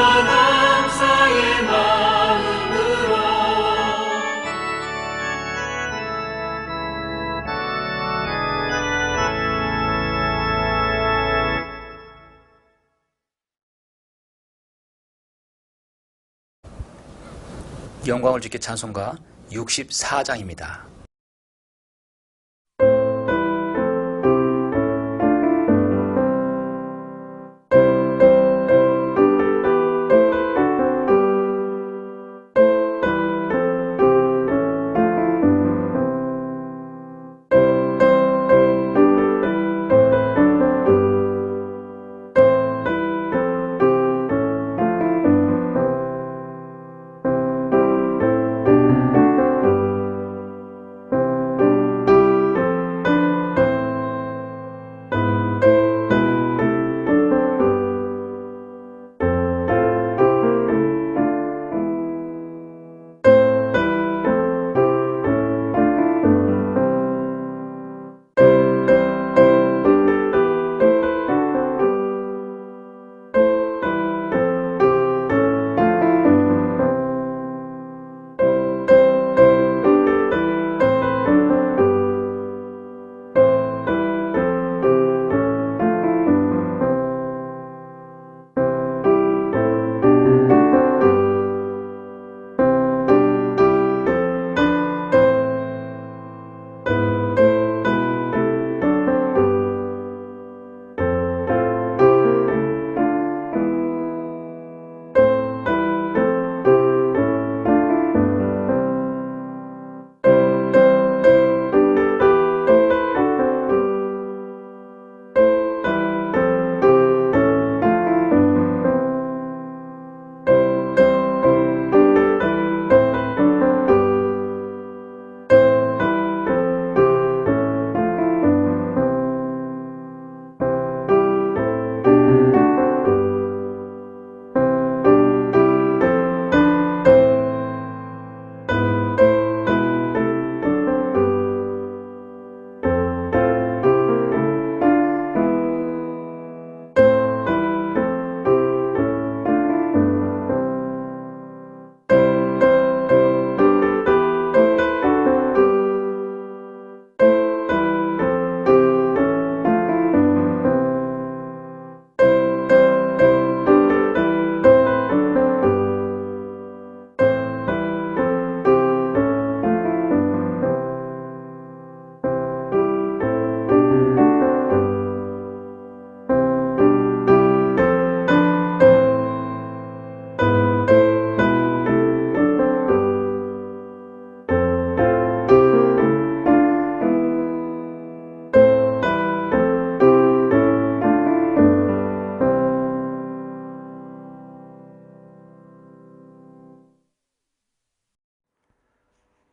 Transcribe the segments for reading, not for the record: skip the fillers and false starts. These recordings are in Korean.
감사의 마음으로 영광을 주께 찬송가 64장입니다.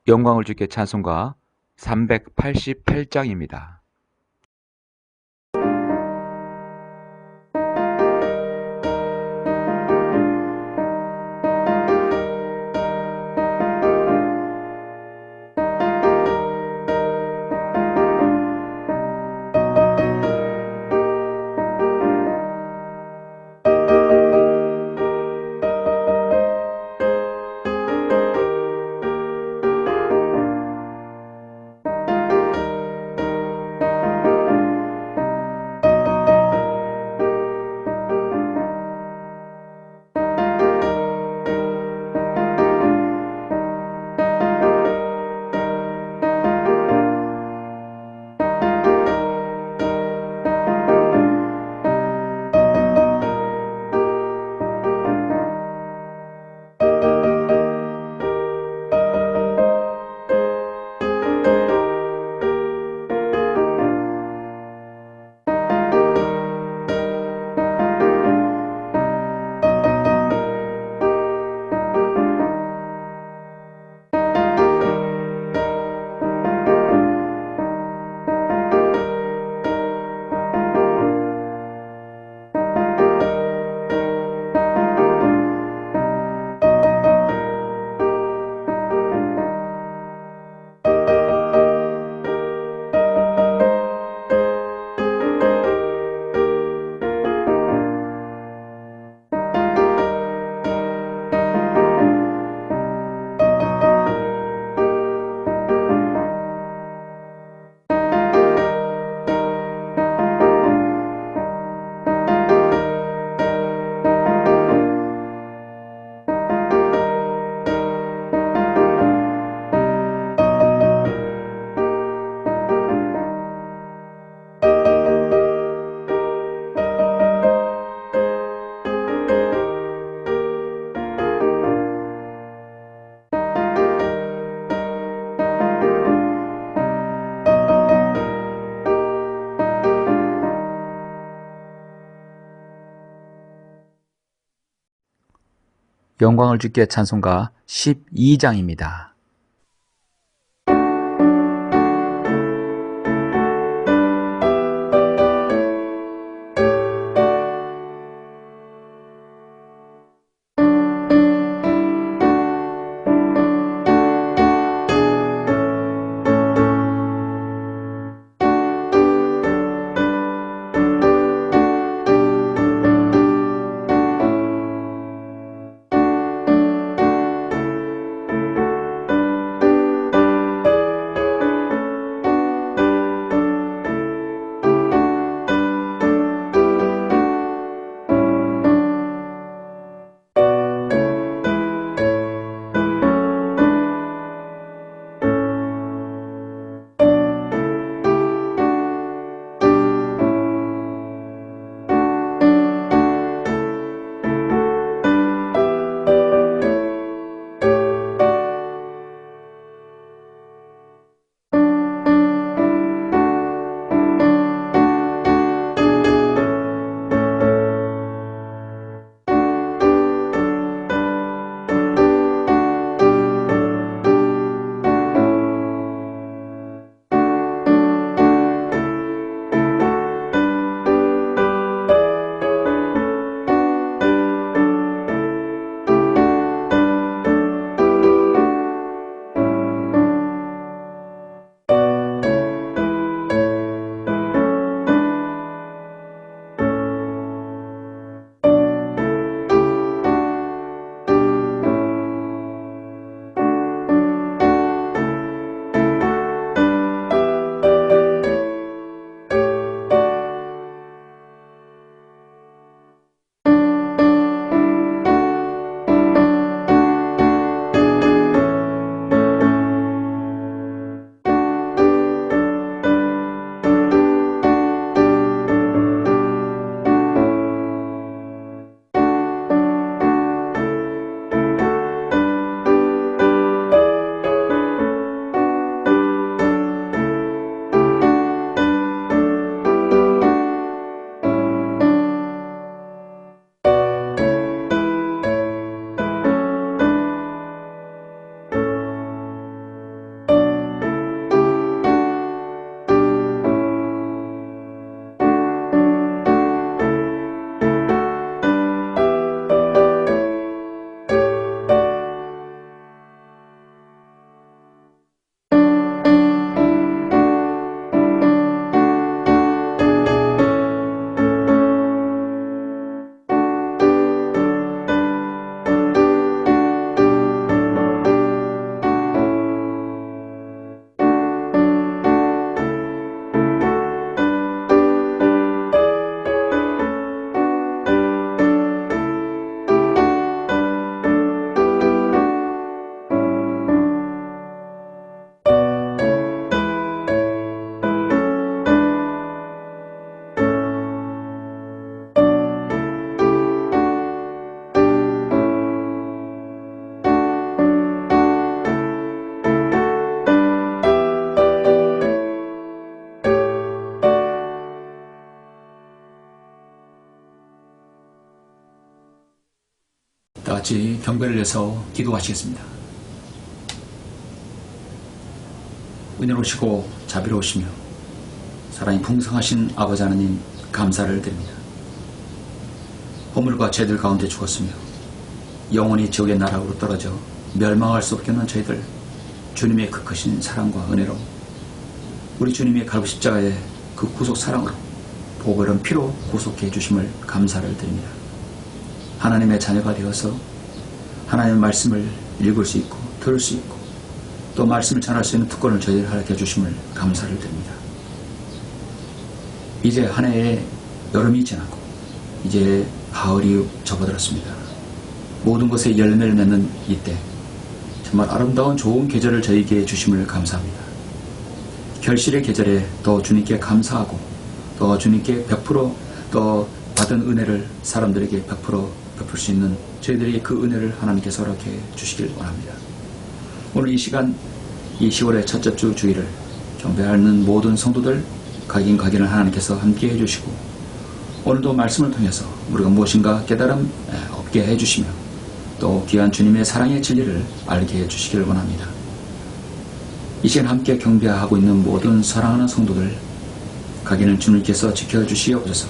영광을 주께 찬송가 388장입니다. 영광을 주께 찬송가 12장입니다. 다 같이 경배를 해서 기도하시겠습니다. 은혜로우시고 자비로우시며 사랑이 풍성하신 아버지 하나님 감사를 드립니다. 허물과 죄들 가운데 죽었으며 영원히 지옥의 나락으로 떨어져 멸망할 수 없게 하는 저희들 주님의 그 크신 사랑과 은혜로 우리 주님의 갈고 십자가의 그 구속 사랑으로 보혈은 피로 구속해 주심을 감사를 드립니다. 하나님의 자녀가 되어서 하나님의 말씀을 읽을 수 있고 들을 수 있고 또 말씀을 전할 수 있는 특권을 저희를 허락해 주심을 감사를 드립니다. 이제 한 해의 여름이 지나고 이제 가을이 접어들었습니다. 모든 것에 열매를 맺는 이때 정말 아름다운 좋은 계절을 저희에게 주심을 감사합니다. 결실의 계절에 더 주님께 감사하고 더 주님께 100% 더 받은 은혜를 사람들에게 100% 베풀 수 있는 저희들에게 그 은혜를 하나님께서 허락해 주시길 원합니다. 오늘 이 시간 이 10월의 첫째 주 주일을 경배하는 모든 성도들 각인을 하나님께서 함께 해주시고 오늘도 말씀을 통해서 우리가 무엇인가 깨달음 얻게 해주시며 또 귀한 주님의 사랑의 진리를 알게 해주시기를 원합니다. 이 시간 함께 경배하고 있는 모든 사랑하는 성도들, 가게는 주님께서 지켜주시옵소서.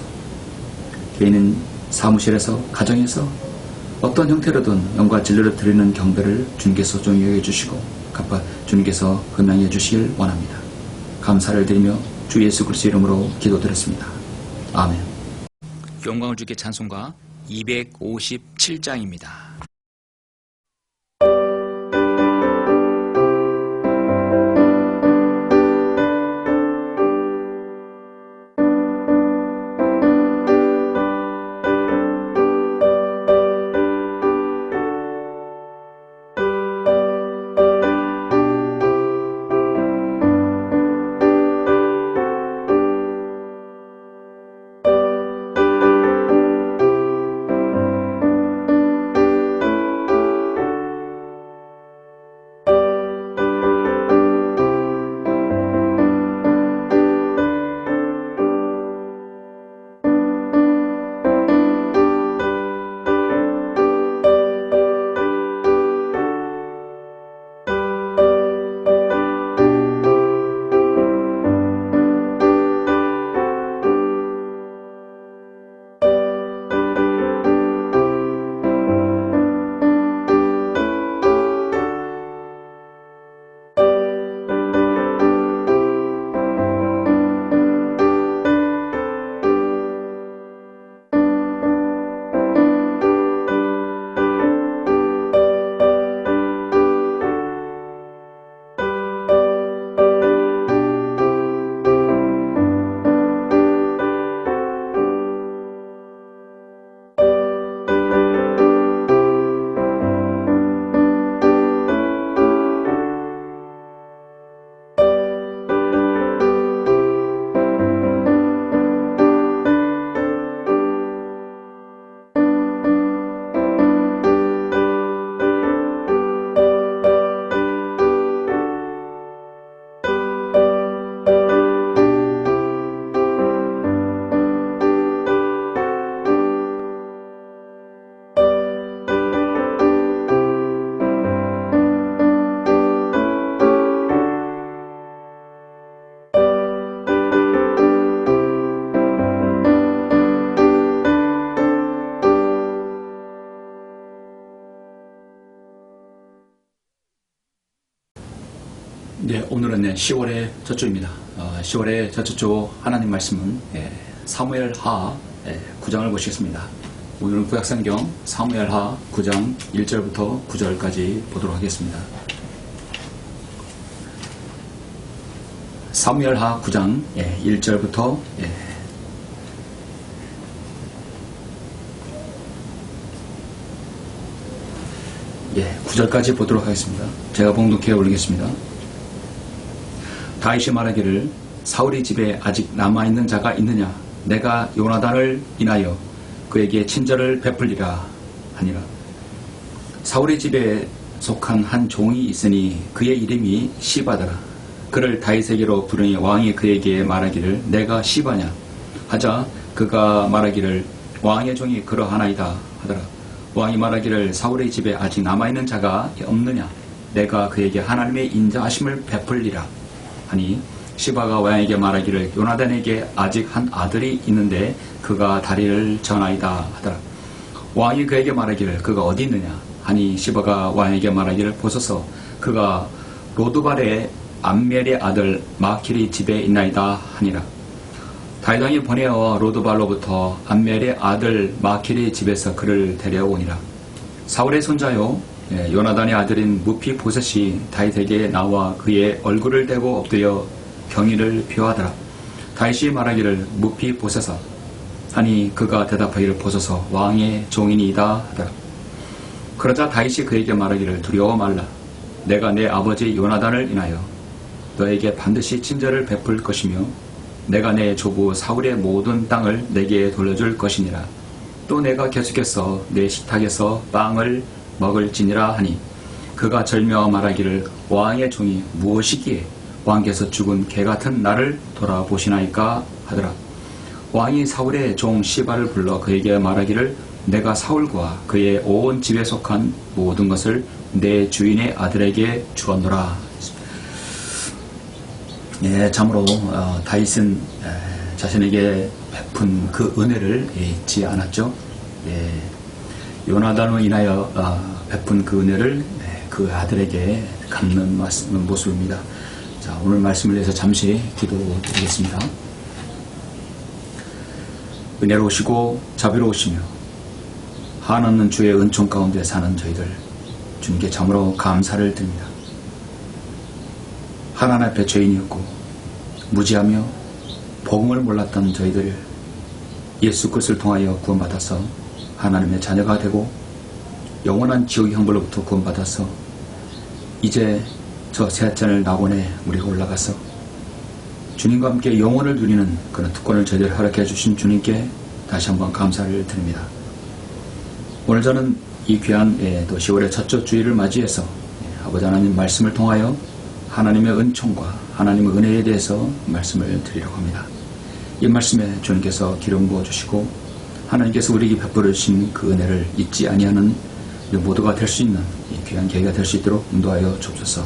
개인은 사무실에서, 가정에서 어떤 형태로든 영과 진리로 드리는 경배를 주님께서 존귀하게 해주시고 갚아 주님께서 흠양해 주시길 원합니다. 감사를 드리며 주 예수 그리스도 이름으로 기도드렸습니다. 아멘. 영광을 주께 찬송가 257장입니다. 네, 오늘은 10월의 첫 주입니다. 10월의 첫 주 하나님 말씀은 사무엘하 9장을 보시겠습니다. 오늘은 구약성경 사무엘하 9장 1절부터 9절까지 보도록 하겠습니다. 사무엘하 9장 1절부터 9절까지 보도록 하겠습니다. 제가 봉독해 올리겠습니다. 다윗이 말하기를 사울의 집에 아직 남아있는 자가 있느냐? 내가 요나단을 인하여 그에게 친절을 베풀리라 하니라. 사울의 집에 속한 한 종이 있으니 그의 이름이 시바더라. 그를 다윗에게로 부르니 왕이 그에게 말하기를 내가 시바냐? 하자 그가 말하기를 왕의 종이 그러하나이다 하더라. 왕이 말하기를 사울의 집에 아직 남아있는 자가 없느냐? 내가 그에게 하나님의 인자하심을 베풀리라 하니 시바가 왕에게 말하기를 요나단에게 아직 한 아들이 있는데 그가 다리를 저나이다 하더라. 왕이 그에게 말하기를 그가 어디 있느냐 하니 시바가 왕에게 말하기를 보소서 그가 로드발의 암멜의 아들 마킬의 집에 있나이다 하니라. 다윗 왕이 보내어 로드발로부터 암멜의 아들 마킬의 집에서 그를 데려오니라. 사울의 손자요 요나단의 아들인 무피보셋이 다윗에게 나와 그의 얼굴을 대고 엎드려 경의를 표하더라. 다윗이 말하기를 무피보셋아 하니 그가 대답하기를 보소서 왕의 종이니이다 하더라. 그러자 다윗이 그에게 말하기를 두려워 말라. 내가 내 아버지 요나단을 인하여 너에게 반드시 친절을 베풀 것이며 내가 내 조부 사울의 모든 땅을 내게 돌려줄 것이니라. 또 내가 계속해서 내 식탁에서 빵을 먹을지니라 하니 그가 절며 말하기를 왕의 종이 무엇이기에 왕께서 죽은 개같은 나를 돌아보시나이까 하더라. 왕이 사울의 종 시바를 불러 그에게 말하기를 내가 사울과 그의 온 집에 속한 모든 것을 내 주인의 아들에게 주었노라. 예, 참으로 다윗은 자신에게 베푼 그 은혜를 잊지 않았죠. 예, 요나단으로 인하여 베푼 그 은혜를 그 아들에게 갚는 모습입니다. 자, 오늘 말씀을 위해서 잠시 기도드리겠습니다. 은혜로우시고 자비로우시며 한없는 주의 은총 가운데 사는 저희들 주님께 참으로 감사를 드립니다. 하나님 앞에 죄인이었고 무지하며 복음을 몰랐던 저희들 예수 그리스도를 통하여 구원받아서 하나님의 자녀가 되고 영원한 지옥의 형벌로부터 구원받아서 이제 저 세자를 낙원에 우리가 올라가서 주님과 함께 영혼을 누리는 그런 특권을 저희들 허락해 주신 주님께 다시 한번 감사를 드립니다. 오늘 저는 이 귀한 또 10월의 첫 주일을 맞이해서 아버지 하나님 말씀을 통하여 하나님의 은총과 하나님의 은혜에 대해서 말씀을 드리려고 합니다. 이 말씀에 주님께서 기름 부어주시고 하나님께서 우리에게 베풀어 주신 그 은혜를 잊지 아니하는 우리 모두가 될 수 있는 이 귀한 계기가 될 수 있도록 인도하여 주옵소서.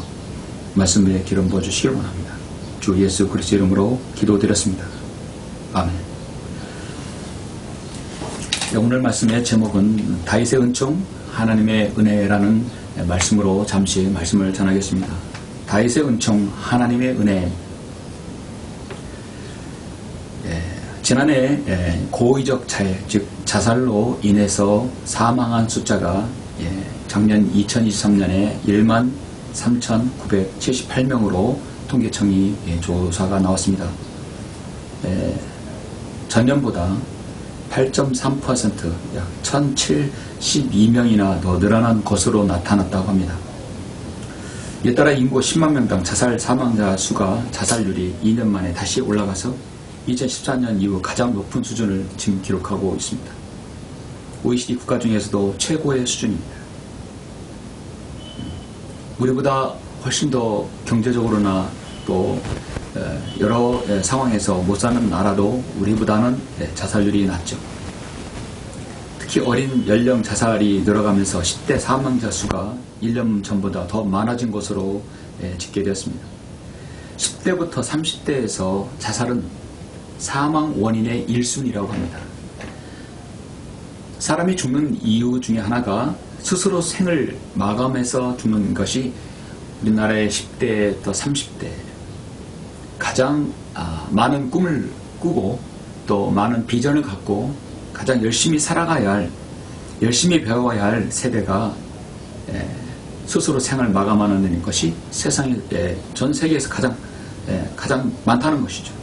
말씀 위에 기름 부어주시기 원합니다. 주 예수 그리스도 이름으로 기도드렸습니다. 아멘. 오늘 말씀의 제목은 다윗의 은총, 하나님의 은혜라는 말씀으로 잠시 말씀을 전하겠습니다. 다윗의 은총, 하나님의 은혜. 지난해 고의적 자해, 즉 자살로 인해서 사망한 숫자가 작년 2023년에 13,978명으로 통계청이 조사가 나왔습니다. 전년보다 8.3% 약 1,072명이나 더 늘어난 것으로 나타났다고 합니다. 이에 따라 인구 10만 명당 자살 사망자 수가 자살률이 2년 만에 다시 올라가서 2014년 이후 가장 높은 수준을 지금 기록하고 있습니다. OECD 국가 중에서도 최고의 수준입니다. 우리보다 훨씬 더 경제적으로나 또 여러 상황에서 못 사는 나라도 우리보다는 자살률이 낮죠. 특히 어린 연령 자살이 늘어가면서 10대 사망자 수가 1년 전보다 더 많아진 것으로 집계되었습니다. 10대부터 30대에서 자살은 사망 원인의 1순위라고 합니다. 사람이 죽는 이유 중에 하나가 스스로 생을 마감해서 죽는 것이 우리나라의 10대부터 30대 가장 많은 꿈을 꾸고 또 많은 비전을 갖고 가장 열심히 살아가야 할, 열심히 배워야 할 세대가 스스로 생을 마감하는 것이 세상에 전 세계에서 가장 많다는 것이죠.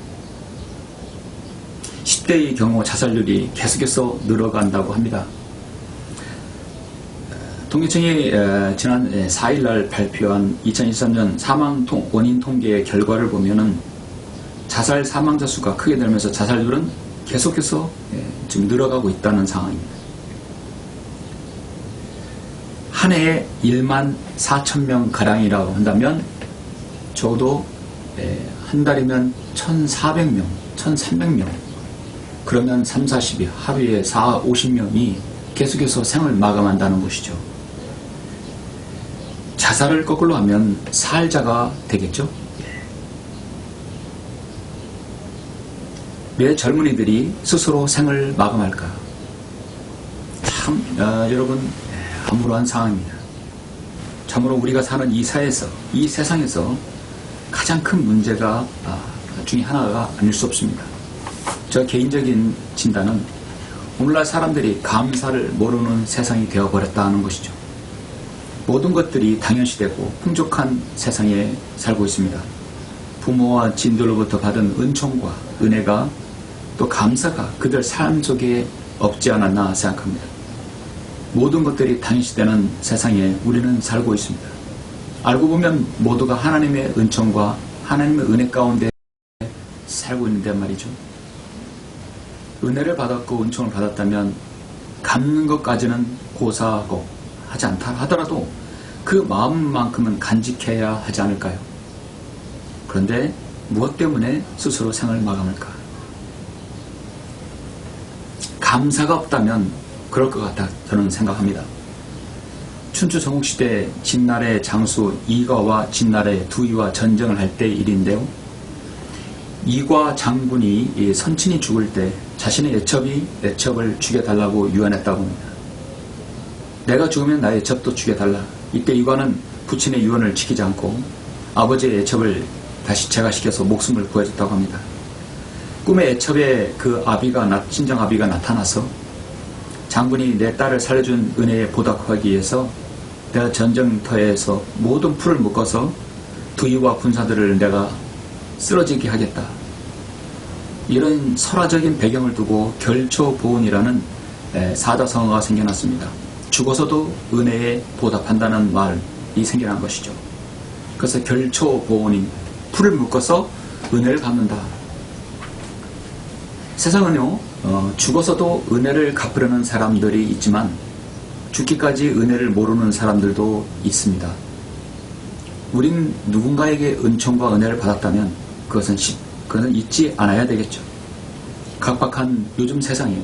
10대의 경우 자살률이 계속해서 늘어간다고 합니다. 통계청이 지난 4일날 발표한 2023년 사망 원인 통계 결과를 보면은 자살 사망자 수가 크게 늘면서 자살률은 계속해서 지금 늘어가고 있다는 상황입니다. 한 해에 1만 4천 명 가량이라고 한다면 적어도 한 달이면 1,400명, 1,300명 그러면 3, 40이 하루에 4, 50명이 계속해서 생을 마감한다는 것이죠. 자살을 거꾸로 하면 살자가 되겠죠. 왜 젊은이들이 스스로 생을 마감할까? 참 여러분 암울한 상황입니다. 참으로 우리가 사는 이 사회에서, 이 세상에서 가장 큰 문제가 중에 하나가 아닐 수 없습니다. 저 개인적인 진단은 오늘날 사람들이 감사를 모르는 세상이 되어버렸다는 것이죠. 모든 것들이 당연시되고 풍족한 세상에 살고 있습니다. 부모와 친들로부터 받은 은총과 은혜가 또 감사가 그들 삶 속에 없지 않았나 생각합니다. 모든 것들이 당연시되는 세상에 우리는 살고 있습니다. 알고 보면 모두가 하나님의 은총과 하나님의 은혜 가운데 살고 있는데 말이죠. 은혜를 받았고 은총을 받았다면 갚는 것까지는 고사하고 하지 않다 하더라도 그 마음만큼은 간직해야 하지 않을까요? 그런데 무엇 때문에 스스로 생을 마감할까? 감사가 없다면 그럴 것 같다 저는 생각합니다. 춘추 전국시대 진날의 장수 이과와 진날의 두이와 전쟁을 할 때 일인데요. 이과 장군이 이 선친이 죽을 때 자신의 애첩을 죽여달라고 유언했다고 합니다. 내가 죽으면 나의 애첩도 죽여달라. 이때 이과는 부친의 유언을 지키지 않고 아버지의 애첩을 다시 제거시켜서 목숨을 구해줬다고 합니다. 꿈의 애첩에 그 친정 아비가 나타나서 장군이 내 딸을 살려준 은혜에 보답하기 위해서 내가 전쟁터에서 모든 풀을 묶어서 두이와 군사들을 내가 쓰러지게 하겠다. 이런 설화적인 배경을 두고 결초보은이라는 사자성어가 생겨났습니다. 죽어서도 은혜에 보답한다는 말이 생겨난 것이죠. 그래서 결초보은입니다. 풀을 묶어서 은혜를 갚는다. 세상은요, 죽어서도 은혜를 갚으려는 사람들이 있지만 죽기까지 은혜를 모르는 사람들도 있습니다. 우린 누군가에게 은총과 은혜를 받았다면 그것은 잊지 않아야 되겠죠. 각박한 요즘 세상에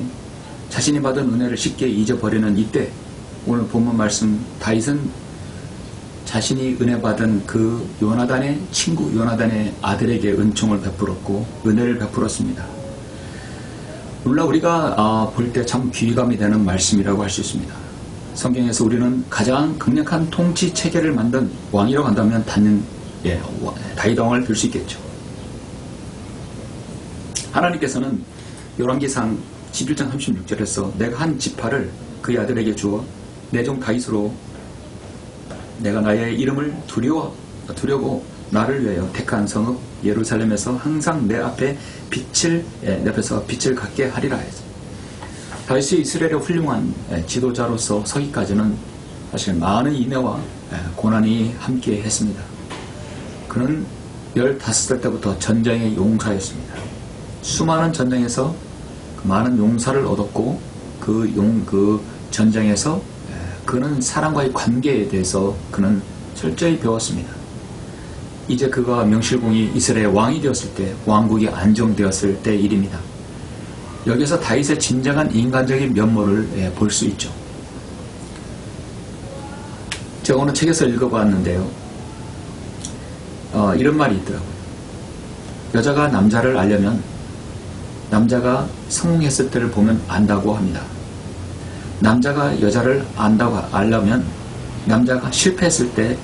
자신이 받은 은혜를 쉽게 잊어버리는 이때 오늘 본문 말씀 다윗은 자신이 은혜 받은 그 요나단의 친구 요나단의 아들에게 은총을 베풀었고 은혜를 베풀었습니다. 물론 우리가 볼 때 참 귀감이 되는 말씀이라고 할 수 있습니다. 성경에서 우리는 가장 강력한 통치 체계를 만든 왕이라고 한다면 다윗 왕을 들 수 있겠죠. 하나님께서는 열왕기상 11장 36절에서 내가 한 지파를 그의 아들에게 주어 내 종 다윗으로 내가 나의 이름을 두려고 나를 위하여 택한 성읍 예루살렘에서 항상 내 앞에 내 앞에서 빛을 갖게 하리라 해서 다윗이 이스라엘의 훌륭한 지도자로서 서기까지는 사실 많은 인내와 고난이 함께 했습니다. 그는 15살 때부터 전쟁의 용사였습니다. 수많은 전쟁에서 많은 용사를 얻었고 그 전쟁에서 그는 사람과의 관계에 대해서 그는 철저히 배웠습니다. 이제 그가 명실공히 이스라엘 왕이 되었을 때 왕국이 안정되었을 때 일입니다. 여기서 다윗의 진정한 인간적인 면모를 볼 수 있죠. 제가 오늘 책에서 읽어봤는데요. 이런 말이 있더라고요. 여자가 남자를 알려면 남자가 성공했을 때를 보면 안다고 합니다. 남자가 여자를 알려면 남자가 실패했을 때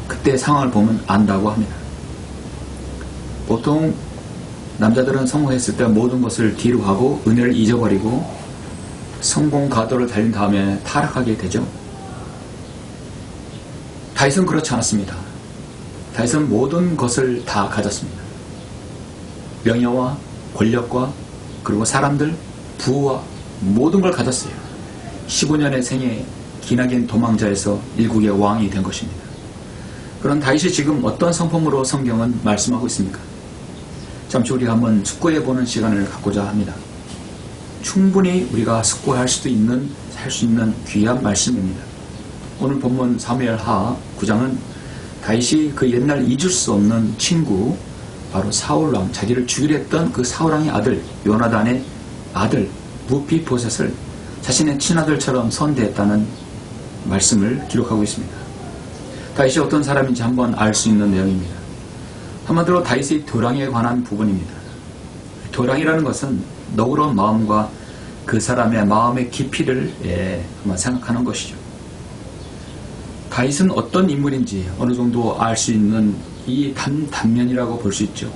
그때 상황을 보면 안다고 합니다. 보통 남자들은 성공했을 때 모든 것을 뒤로 하고 은혜를 잊어버리고 성공 가도를 달린 다음에 타락하게 되죠. 다윗은 그렇지 않았습니다. 다윗은 모든 것을 다 가졌습니다. 명예와 권력과 그리고 사람들, 부와 모든 걸 가졌어요. 15년의 생애 기나긴 도망자에서 일국의 왕이 된 것입니다. 그런 다윗이 지금 어떤 성품으로 성경은 말씀하고 있습니까? 잠시 우리가 한번 숙고해보는 시간을 갖고자 합니다. 충분히 우리가 숙고할 수 있는 귀한 말씀입니다. 오늘 본문 사무엘하 9장은 다윗이 그 옛날 잊을 수 없는 친구 바로 사울왕, 자기를 죽이려 했던 그 사울왕의 아들 요나단의 아들 무비보셋을 자신의 친아들처럼 선대했다는 말씀을 기록하고 있습니다. 다윗이 어떤 사람인지 한번 알 수 있는 내용입니다. 한마디로 다윗의 도랑에 관한 부분입니다. 도랑이라는 것은 너그러운 마음과 그 사람의 마음의 깊이를 한번 생각하는 것이죠. 다윗은 어떤 인물인지 어느 정도 알 수 있는 이 단면이라고 볼 수 있죠.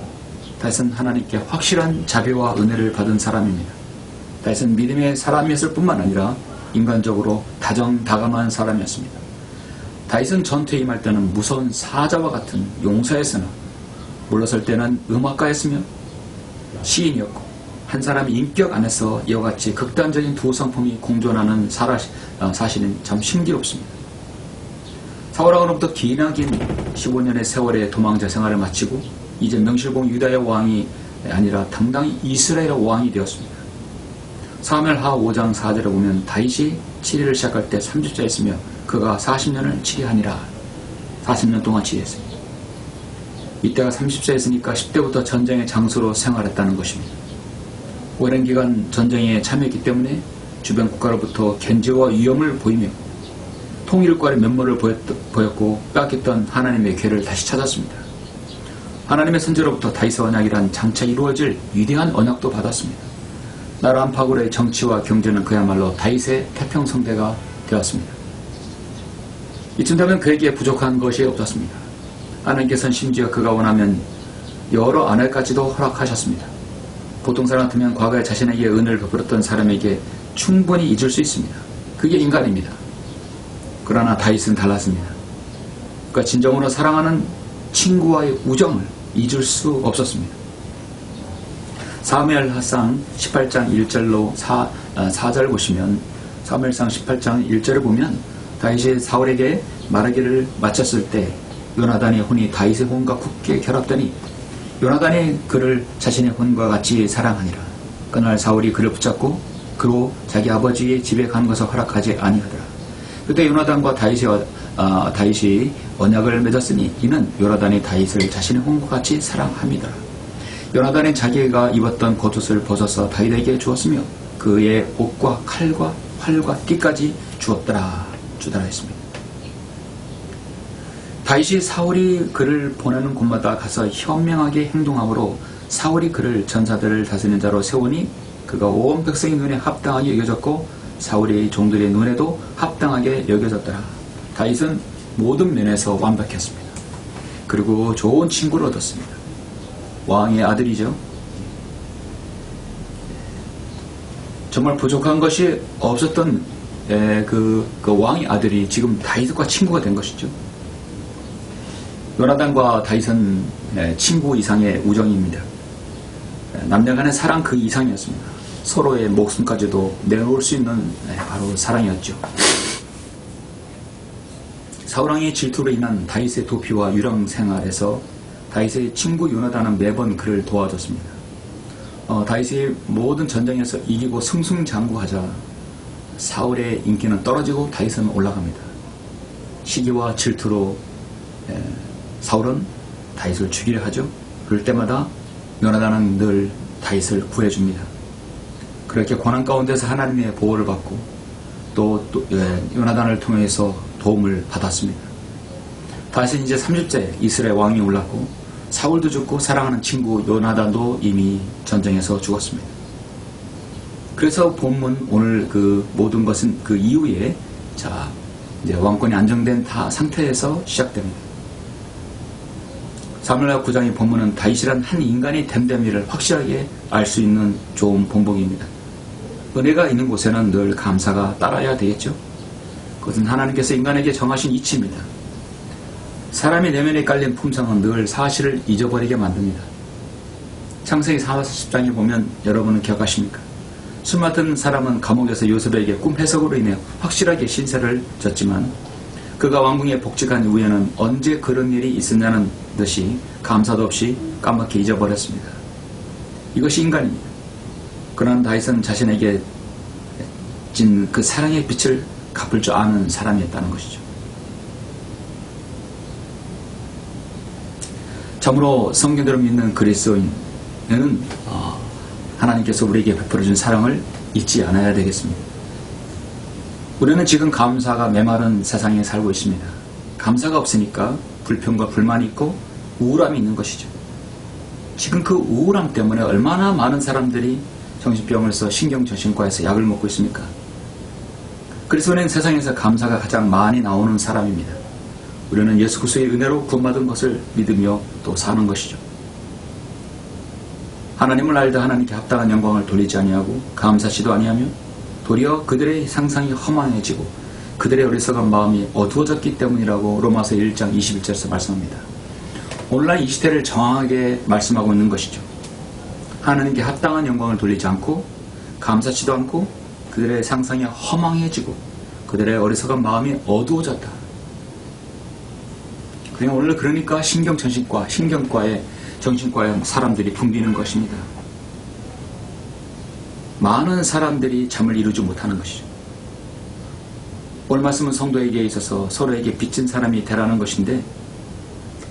다윗은 하나님께 확실한 자비와 은혜를 받은 사람입니다. 다윗은 믿음의 사람이었을 뿐만 아니라 인간적으로 다정다감한 사람이었습니다. 다윗은 전투에 임할 때는 무서운 사자와 같은 용사였으나 물러설 때는 음악가였으며 시인이었고 한 사람의 인격 안에서 이와 같이 극단적인 두 성품이 공존하는 사실은 참 신기롭습니다. 사울왕으로부터 기나긴 15년의 세월의 도망자 생활을 마치고 이제 명실공 유다의 왕이 아니라 당당히 이스라엘의 왕이 되었습니다. 사무엘하 5장 4절에 보면 다윗이 치리를 시작할 때 30세였으며 그가 40년을 치리하니라. 40년 동안 치리했습니다. 이때가 30세였으니까 10대부터 전쟁의 장소로 생활했다는 것입니다. 오랜 기간 전쟁에 참여했기 때문에 주변 국가로부터 견제와 위험을 보이며 통일과의 면모를 보였고 빼앗겼던 하나님의 궤를 다시 찾았습니다. 하나님의 선지로부터 다윗의 언약이란 장차 이루어질 위대한 언약도 받았습니다. 나라 안팎으로의 정치와 경제는 그야말로 다윗의 태평성대가 되었습니다. 이쯤 되면 그에게 부족한 것이 없었습니다. 하나님께서는 심지어 그가 원하면 여러 아내까지도 허락하셨습니다. 보통 사람 같으면 과거에 자신에게 은혜를 베풀었던 사람에게 충분히 잊을 수 있습니다. 그게 인간입니다. 그러나 다윗은 달랐습니다. 그가 진정으로 사랑하는 친구와의 우정을 잊을 수 없었습니다. 사무엘상 18장 1절로 4절 보시면 사무엘상 18장 1절을 보면 다윗이 사울에게 말하기를 마쳤을 때 요나단의 혼이 다윗의 혼과 굳게 결합되니 요나단이 그를 자신의 혼과 같이 사랑하니라. 그날 사울이 그를 붙잡고 그로 자기 아버지의 집에 가는 것을 허락하지 아니하더라. 그때 요나단과 다윗이 언약을 맺었으니 이는 요나단이 다윗을 자신의 혼과 같이 사랑함이더라. 요나단은 자기가 입었던 겉옷을 벗어서 다윗에게 주었으며 그의 옷과 칼과 활과 띠까지 주었더라 했습니다. 다윗이 사울이 그를 보내는 곳마다 가서 현명하게 행동함으로 사울이 그를 전사들을 다스리는 자로 세우니 그가 온 백성의 눈에 합당하게 여겨졌고 사울의 종들의 눈에도 합당하게 여겨졌더라. 다윗은 모든 면에서 완벽했습니다. 그리고 좋은 친구를 얻었습니다. 왕의 아들이죠. 정말 부족한 것이 없었던 그 왕의 아들이 지금 다윗과 친구가 된 것이죠. 요나단과 다윗은 친구 이상의 우정입니다. 남녀간의 사랑 그 이상이었습니다. 서로의 목숨까지도 내놓을 수 있는 바로 사랑이었죠. 사울왕의 질투로 인한 다윗의 도피와 유랑 생활에서 다윗의 친구 요나단은 매번 그를 도와줬습니다. 다윗이 모든 전쟁에서 이기고 승승장구하자 사울의 인기는 떨어지고 다윗은 올라갑니다. 시기와 질투로 사울은 다윗을 죽이려 하죠. 그럴 때마다 요나단은 늘 다윗을 구해줍니다. 그렇게 고난 가운데서 하나님의 보호를 받고 또 요나단을 통해서 도움을 받았습니다. 다윗은 이제 30째 이스라엘 왕이 올랐고 사울도 죽고 사랑하는 친구 요나단도 이미 전쟁에서 죽었습니다. 그래서 본문 오늘 그 모든 것은 그 이후에 이제 왕권이 안정된 상태에서 시작됩니다. 사무엘하 9장의 본문은 다윗이란 한 인간이 됨됨이를 확실하게 알 수 있는 좋은 본보기입니다. 은혜가 있는 곳에는 늘 감사가 따라야 되겠죠. 그것은 하나님께서 인간에게 정하신 이치입니다. 사람의 내면에 깔린 품성은 늘 사실을 잊어버리게 만듭니다. 창세기 40장에 보면 여러분은 기억하십니까? 술 맡은 사람은 감옥에서 요셉에게 꿈 해석으로 인해 확실하게 신세를 졌지만 그가 왕궁에 복직한 이후에는 언제 그런 일이 있었냐는 듯이 감사도 없이 까맣게 잊어버렸습니다. 이것이 인간입니다. 그러나 다윗은 자신에게 진 그 사랑의 빛을 갚을 줄 아는 사람이었다는 것이죠. 참으로 성경대로 믿는 그리스도인은 하나님께서 우리에게 베풀어준 사랑을 잊지 않아야 되겠습니다. 우리는 지금 감사가 메마른 세상에 살고 있습니다. 감사가 없으니까 불평과 불만이 있고 우울함이 있는 것이죠. 지금 그 우울함 때문에 얼마나 많은 사람들이 정신병을 써 신경정신과에서 약을 먹고 있습니까? 그리스도는 세상에서 감사가 가장 많이 나오는 사람입니다. 우리는 예수 그리스도의 은혜로 구원받은 것을 믿으며 또 사는 것이죠. 하나님을 알다 하나님께 합당한 영광을 돌리지 아니하고 감사시도 아니하며 도리어 그들의 상상이 허망해지고 그들의 어리석은 마음이 어두워졌기 때문이라고 로마서 1장 21절에서 말씀합니다. 오늘날 이 시대를 정확하게 말씀하고 있는 것이죠. 하나님께 합당한 영광을 돌리지 않고 감사치도 않고 그들의 상상이 허망해지고 그들의 어리석은 마음이 어두워졌다. 오늘 그러니까 신경과의 정신과의 사람들이 붐비는 것입니다. 많은 사람들이 잠을 이루지 못하는 것이죠. 오늘 말씀은 성도에게 있어서 서로에게 빚진 사람이 되라는 것인데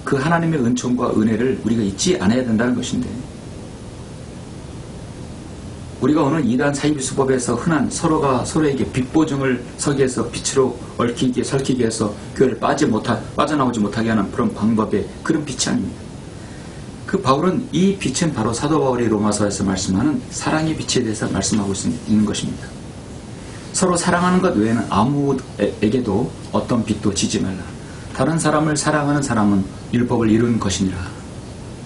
그 하나님의 은총과 은혜를 우리가 잊지 않아야 된다는 것인데 우리가 오늘 이단 사이비 수법에서 흔한 서로가 서로에게 빛보증을 서기 위해서 빛으로 얽히게 설키게 해서 교회를 빠져나오지 못하게 하는 그런 방법의 그런 빛이 아닙니다. 그 바울은 이 빛은 바로 사도 바울이 로마서에서 말씀하는 사랑의 빛에 대해서 말씀하고 있는 것입니다. 서로 사랑하는 것 외에는 아무에게도 어떤 빛도 지지 말라. 다른 사람을 사랑하는 사람은 율법을 이룬 것이니라.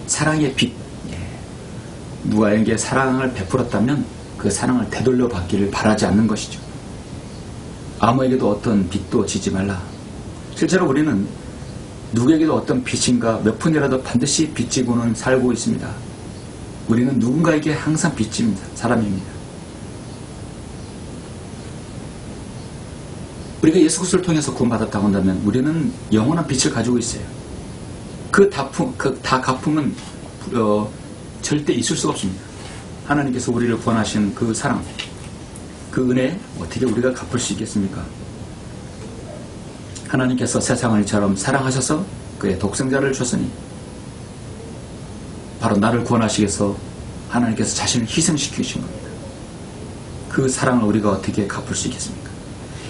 사랑의 빛. 누가에게 사랑을 베풀었다면 그 사랑을 되돌려 받기를 바라지 않는 것이죠. 아무에게도 어떤 빛도 지지 말라. 실제로 우리는 누구에게도 어떤 빛인가 몇 푼이라도 반드시 빚지고는 살고 있습니다. 우리는 누군가에게 항상 빚집니다. 사람입니다. 우리가 예수 그리스도를 통해서 구원받았다고 한다면 우리는 영원한 빛을 가지고 있어요. 그 다 갚음은 절대 있을 수가 없습니다. 하나님께서 우리를 구원하신 그 사랑, 그 은혜 어떻게 우리가 갚을 수 있겠습니까? 하나님께서 세상을 이처럼 사랑하셔서 그의 독생자를 줬으니 바로 나를 구원하시기 위해서 하나님께서 자신을 희생시키신 겁니다. 그 사랑을 우리가 어떻게 갚을 수 있겠습니까?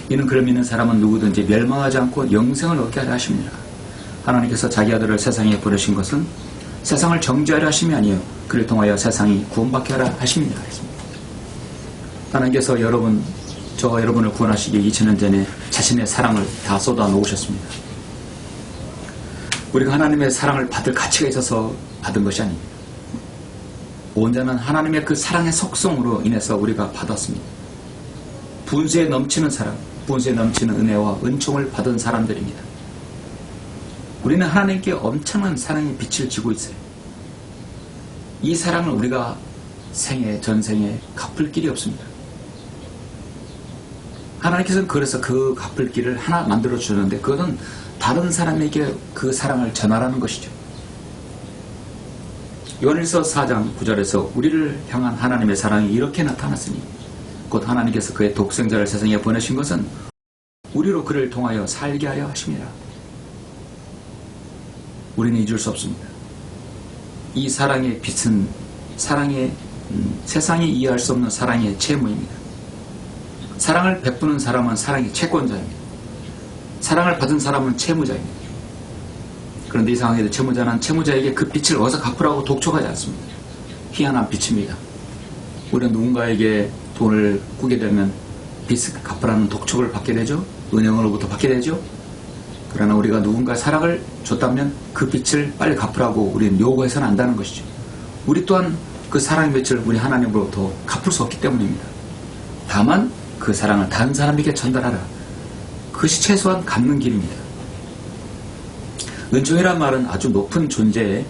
이는 그를 믿는 사람은 누구든지 멸망하지 않고 영생을 얻게 하려 하십니다. 하나님께서 자기 아들을 세상에 보내신 것은 세상을 정죄하려 하심이 아니요 그를 통하여 세상이 구원받게 하려 하십니다. 하나님께서 저와 여러분을 구원하시기 2000년 전에 자신의 사랑을 다 쏟아 놓으셨습니다. 우리가 하나님의 사랑을 받을 가치가 있어서 받은 것이 아닙니다. 온전한 하나님의 그 사랑의 속성으로 인해서 우리가 받았습니다. 분수에 넘치는 사랑, 분수에 넘치는 은혜와 은총을 받은 사람들입니다. 우리는 하나님께 엄청난 사랑의 빛을 지고 있어요. 이 사랑을 우리가 전생에 갚을 길이 없습니다. 하나님께서는 그래서 그 갚을 길을 하나 만들어 주셨는데 그것은 다른 사람에게 그 사랑을 전하라는 것이죠. 요한일서 4장 9절에서 우리를 향한 하나님의 사랑이 이렇게 나타났으니 곧 하나님께서 그의 독생자를 세상에 보내신 것은 우리로 그를 통하여 살게 하려 하심이라. 우리는 잊을 수 없습니다. 이 사랑의 빛은 세상이 이해할 수 없는 사랑의 채무입니다. 사랑을 베푸는 사람은 사랑의 채권자입니다. 사랑을 받은 사람은 채무자입니다. 그런데 이 상황에서 채무자는 채무자에게 그 빛을 어디서 갚으라고 독촉하지 않습니다. 희한한 빛입니다. 우리는 누군가에게 돈을 꾸게 되면 빚을 갚으라는 독촉을 받게 되죠. 은행으로부터 받게 되죠. 그러나 우리가 누군가 사랑을 줬다면 그 빛을 빨리 갚으라고 우리는 요구해서는 안 된다는 것이죠. 우리 또한 그 사랑의 빛을 우리 하나님으로부터 갚을 수 없기 때문입니다. 다만 그 사랑을 다른 사람에게 전달하라. 그것이 최소한 갚는 길입니다. 은총이란 말은 아주 높은 존재에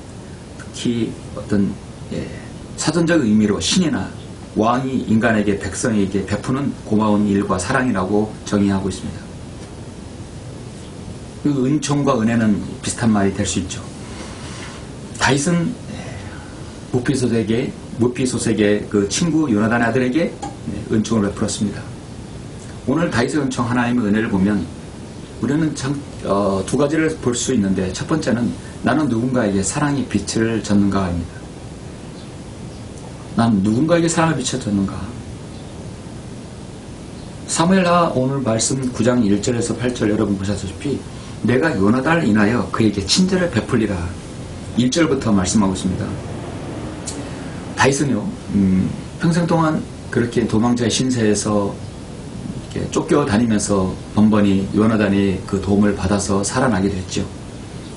특히 어떤 사전적 의미로 신이나 왕이 인간에게 백성에게 베푸는 고마운 일과 사랑이라고 정의하고 있습니다. 그 은총과 은혜는 비슷한 말이 될 수 있죠. 다윗은 무피소색의 그 친구 요나단의 아들에게 은총을 베풀었습니다. 오늘 다윗의 은총 하나님의 은혜를 보면 우리는 두 가지를 볼 수 있는데 첫 번째는 나는 누군가에게 사랑의 빛을 줬는가입니다. 난 누군가에게 사랑의 빛을 줬는가. 사무엘하 오늘 말씀 9장 1절에서 8절 여러분 보셨다시피 내가 요나단을 인하여 그에게 친절을 베풀리라 1절부터 말씀하고 있습니다. 다윗은요 평생 동안 그렇게 도망자의 신세에서 이렇게 쫓겨다니면서 번번이 요나단의 그 도움을 받아서 살아나게 됐죠.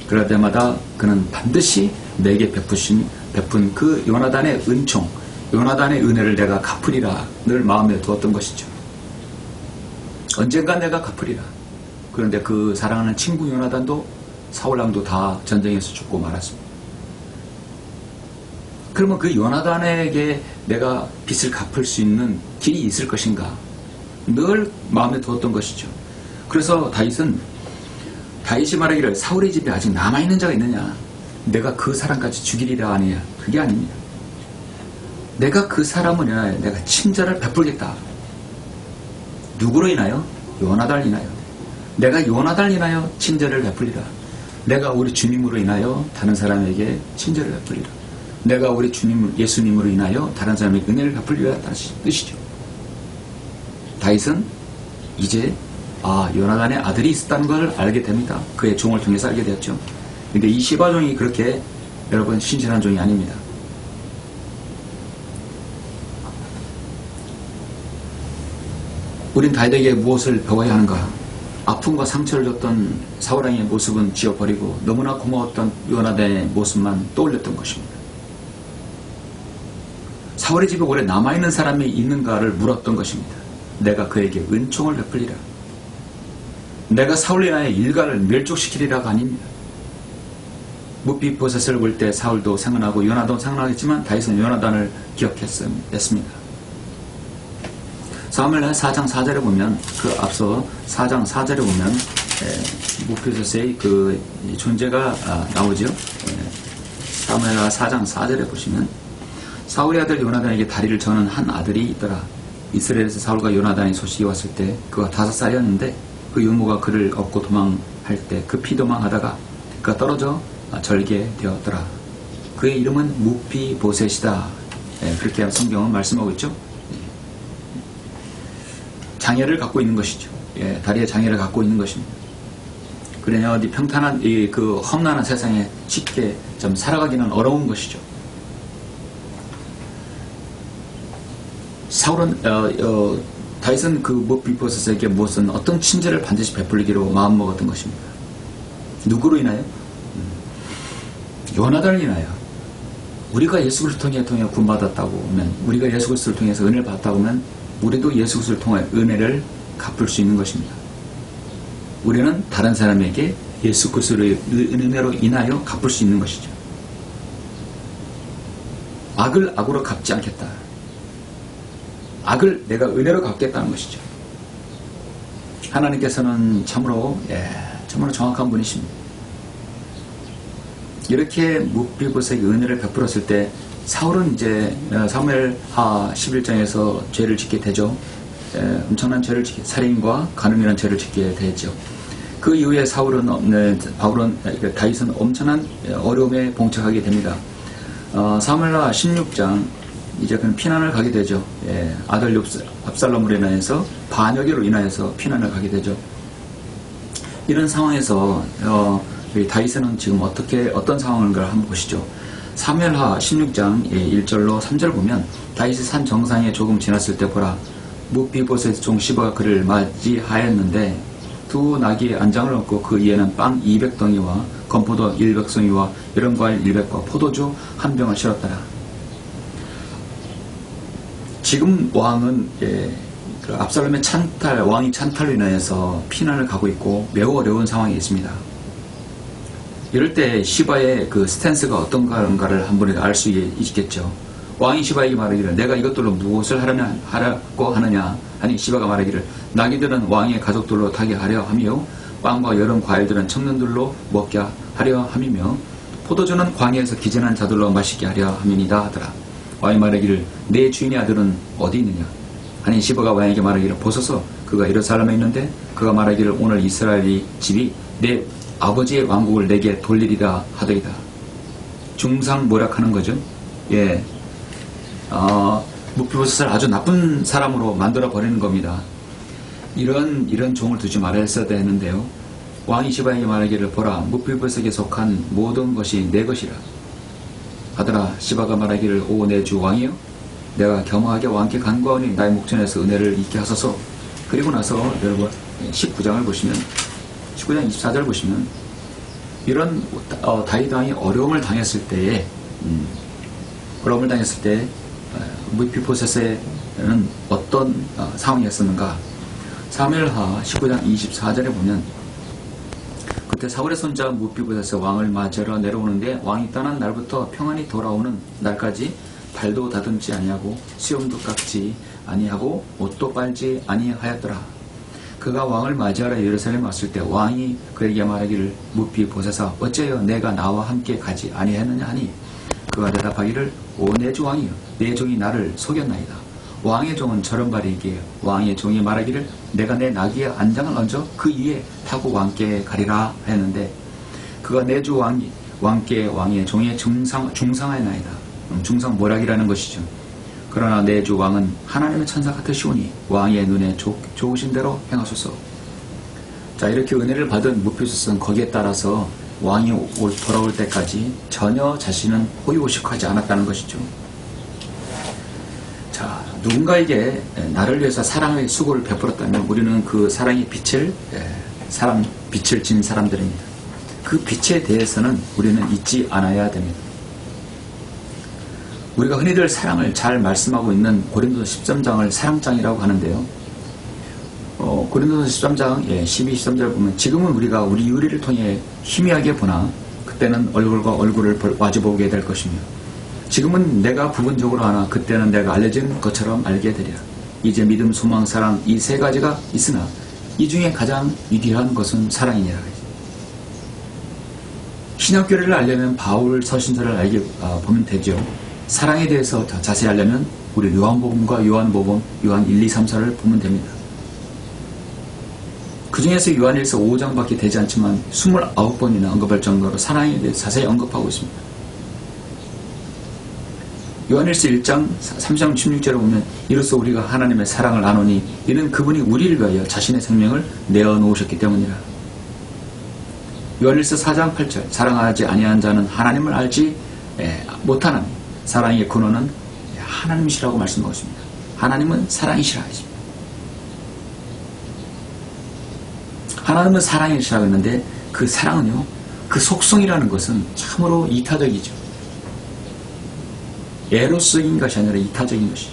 그럴 때마다 그는 반드시 내게 베푼 그 요나단의 은총, 요나단의 은혜를 내가 갚으리라 늘 마음에 두었던 것이죠. 언젠가 내가 갚으리라. 그런데 그 사랑하는 친구 요나단도 사울왕도 다 전쟁에서 죽고 말았습니다. 그러면 그 요나단에게 내가 빚을 갚을 수 있는 길이 있을 것인가 늘 마음에 두었던 것이죠. 그래서 다윗이 말하기를 사울의 집에 아직 남아있는 자가 있느냐, 내가 그 사람까지 죽이리라 하느냐. 그게 아닙니다. 내가 그 사람을 인하여 내가 친절을 베풀겠다. 누구로 인하여? 요나단을 인하여. 내가 요나단을 인하여 친절을 베풀리라. 내가 우리 주님으로 인하여 다른 사람에게 친절을 베풀리라. 내가 우리 주님 예수님으로 인하여 다른 사람에게 은혜를 갚으려 했다는 뜻이죠. 다윗은 이제 요나단의 아들이 있었다는 걸 알게 됩니다. 그의 종을 통해서 알게 되었죠. 그러니까 이 시바종이 그렇게 여러분 신실한 종이 아닙니다. 우린 다윗에게 무엇을 배워야 하는가? 아픔과 상처를 줬던 사울왕의 모습은 지워버리고 너무나 고마웠던 요나단의 모습만 떠올렸던 것입니다. 사울의 집에 오래 남아있는 사람이 있는가를 물었던 것입니다. 내가 그에게 은총을 베풀리라. 내가 사울에 인하여 일가를 멸족시키리라가 아닙니다. 뭇비보셋을 볼 때 사울도 생각나고 요나단도 생각나겠지만 다윗은 요나단을 기억했습니다. 사무엘하 4장 4절에 보면 그 앞서 4장 4절에 보면 뭇비보셋의 그 존재가 나오죠. 사무엘하 4장 4절에 보시면 사울의 아들 요나단에게 다리를 저는 한 아들이 있더라. 이스라엘에서 사울과 요나단의 소식이 왔을 때 그가 5살이었는데 그 유모가 그를 업고 도망할 때 급히 도망하다가 그가 떨어져 절개되었더라. 그의 이름은 뭇비보셋이다. 그렇게 성경은 말씀하고 있죠. 장애를 갖고 있는 것이죠. 다리에 장애를 갖고 있는 것입니다. 그러냐 어디 평탄한 그 험난한 세상에 쉽게 좀 살아가기는 어려운 것이죠. 사울은 다윗은 그 뭇비보셋에게 무엇은 어떤 친절을 반드시 베풀기로 마음먹었던 것입니다. 누구로 인하여? 요나단을 인하여. 우리가 예수 그리스도를 통해 구원받았다고 하면, 우리가 예수 그리스도를 통해서 은혜를 받았다고 하면 우리도 예수 그리스도를 통해 은혜를 갚을 수 있는 것입니다. 우리는 다른 사람에게 예수 그리스도의 은혜로 인하여 갚을 수 있는 것이죠. 악을 악으로 갚지 않겠다. 악을 내가 은혜로 갚겠다는 것이죠. 하나님께서는 참으로 정확한 분이십니다. 이렇게 뭇비보셋에게 은혜를 베풀었을 때 사울은 이제 사무엘하 11장에서 죄를 짓게 되죠. 엄청난 죄를 짓게, 살인과 간음이라는 죄를 짓게 되죠. 그 이후에 다윗은 엄청난 어려움에 봉착하게 됩니다. 사무엘하 16장 이제 그는 피난을 가게 되죠. 아들 압살롬으로 인하여서 반역으로 인하여서 피난을 가게 되죠. 이런 상황에서 다윗은 지금 어떤 상황인가 한번 보시죠. 사무엘하 16장 1절로 3절 보면 다윗이 산 정상에 조금 지났을 때 보라 뭇비보셋 종 시바가 그를 맞이하였는데 두 나귀의 안장을 얻고 그 위에는 빵 200덩이와 건포도 100송이와 여름 과일 100과 포도주 한 병을 실었더라. 지금 왕은 압살롬의 왕이 찬탈로 인하여서 피난을 가고 있고 매우 어려운 상황에 있습니다. 이럴 때 시바의 그 스탠스가 어떤가를 한번 알 수 있겠죠. 왕이 시바에게 말하기를 내가 이것들로 무엇을 하라고 하느냐. 아니 시바가 말하기를 나귀들은 왕의 가족들로 타게 하려 하며 빵과 여름 과일들은 청년들로 먹게 하려 함이며 포도주는 광야에서 기진한 자들로 마시게 하려 함이니이다 하더라. 왕이 말하기를 내 주인의 아들은 어디 있느냐. 아니 시바가 왕에게 말하기를 보소서 그가 예루살렘에 있는데 그가 말하기를 오늘 이스라엘이 집이 내 아버지의 왕국을 내게 돌리리라 하더이다. 중상모략하는 거죠. 뭇비보셋을 아주 나쁜 사람으로 만들어 버리는 겁니다. 이런 종을 두지 말아야 했어야 되는데요. 왕이 시바에게 말하기를 보라 뭇비보셋에게 속한 모든 것이 내 것이라 하더라. 시바가 말하기를 오 내 주 왕이여 내가 겸허하게 왕께 간구하오니 나의 목전에서 은혜를 잊게 하소서. 그리고 나서 여러분 19장을 보시면 19장 24절 보시면 이런 다윗 왕이 어려움을 당했을 때에 뭇비보셋에는 어떤 상황이었었는가. 사무엘하 19장 24절에 보면 그때 사울의 손자 뭇비보셋의 왕을 맞으러 내려오는데 왕이 떠난 날부터 평안히 돌아오는 날까지 발도 다듬지 아니하고 수염도 깎지 아니하고 옷도 빨지 아니하였더라. 그가 왕을 맞이하러 예루살렘에 왔을 때 왕이 그에게 말하기를 뭇비보셋아 어째여 내가 나와 함께 가지 아니하느냐 하니 그가 대답하기를 오 내 주 왕이여 내 종이 나를 속였나이다. 왕의 종은 저런 말이기에 왕의 종이 말하기를 내가 내 나귀의 안장을 얹어 그 위에 타고 왕께 가리라 했는데 그가 내 주 왕께 왕의 종의 중상하였나이다. 중상 모략이라는 것이죠. 그러나 내 주 왕은 하나님의 천사 같으시오니 왕의 눈에 좋으신 대로 행하소서. 자, 이렇게 은혜를 받은 무표수는 거기에 따라서 왕이 돌아올 때까지 전혀 자신은 호의호식하지 않았다는 것이죠. 자, 누군가에게 나를 위해서 사랑의 수고를 베풀었다면 우리는 그 사랑의 빛을 진 사람들입니다. 그 빛에 대해서는 우리는 잊지 않아야 됩니다. 우리가 흔히들 사랑을 잘 말씀하고 있는 고린도서 13장을 사랑장이라고 하는데요. 고린도서 13장 12, 13절 보면 지금은 우리가 우리 유리를 통해 희미하게 보나 그때는 얼굴과 얼굴을 마주보게 될 것이며 지금은 내가 부분적으로 하나 그때는 내가 알려진 것처럼 알게 되리라. 이제 믿음, 소망, 사랑 이 세 가지가 있으나 이 중에 가장 위대한 것은 사랑이니라. 신약교리를 알려면 바울 서신서를 보면 되죠. 사랑에 대해서 더 자세히 알려면 우리 요한복음과 요한복음, 요한 1, 2, 3, 4를 보면 됩니다. 그 중에서 요한일서 5장밖에 되지 않지만 29번이나 언급할 정도로 사랑에 대해 자세히 언급하고 있습니다. 요한일서 1장 3장 16절에 보면 이로써 우리가 하나님의 사랑을 아노니 이는 그분이 우리를 위하여 자신의 생명을 내어놓으셨기 때문이라. 요한일서 4장 8절 사랑하지 아니한 자는 하나님을 알지 못하나니 사랑의 근원은 하나님이시라고 말씀하고 있습니다. 하나님은 사랑이시라 했습니다. 하나님은 사랑이시라고 했는데 그 사랑은요, 그 속성이라는 것은 참으로 이타적이죠. 에로스인 것이 아니라 이타적인 것이죠.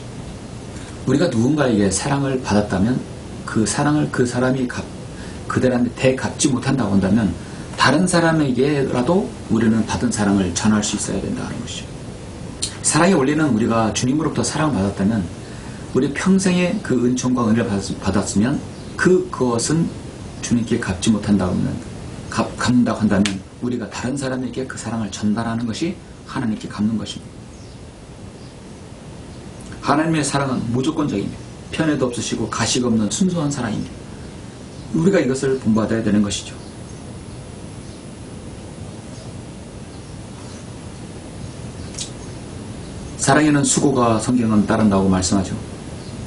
우리가 누군가에게 사랑을 받았다면 그 사랑을 그 사람이 그들한테 대갚지 못한다고 한다면 다른 사람에게라도 우리는 받은 사랑을 전할 수 있어야 된다는 것이죠. 사랑의 원리는 우리가 주님으로부터 사랑을 받았다면 우리 평생의 그 은총과 은혜를 받았으면 그것은 주님께 갚지 못한다고 하면 갚는다고 한다면 우리가 다른 사람에게 그 사랑을 전달하는 것이 하나님께 갚는 것입니다. 하나님의 사랑은 무조건적입니다. 편애도 없으시고 가식 없는 순수한 사랑입니다. 우리가 이것을 본받아야 되는 것이죠. 사랑에는 수고가 성경은 따른다고 말씀하죠.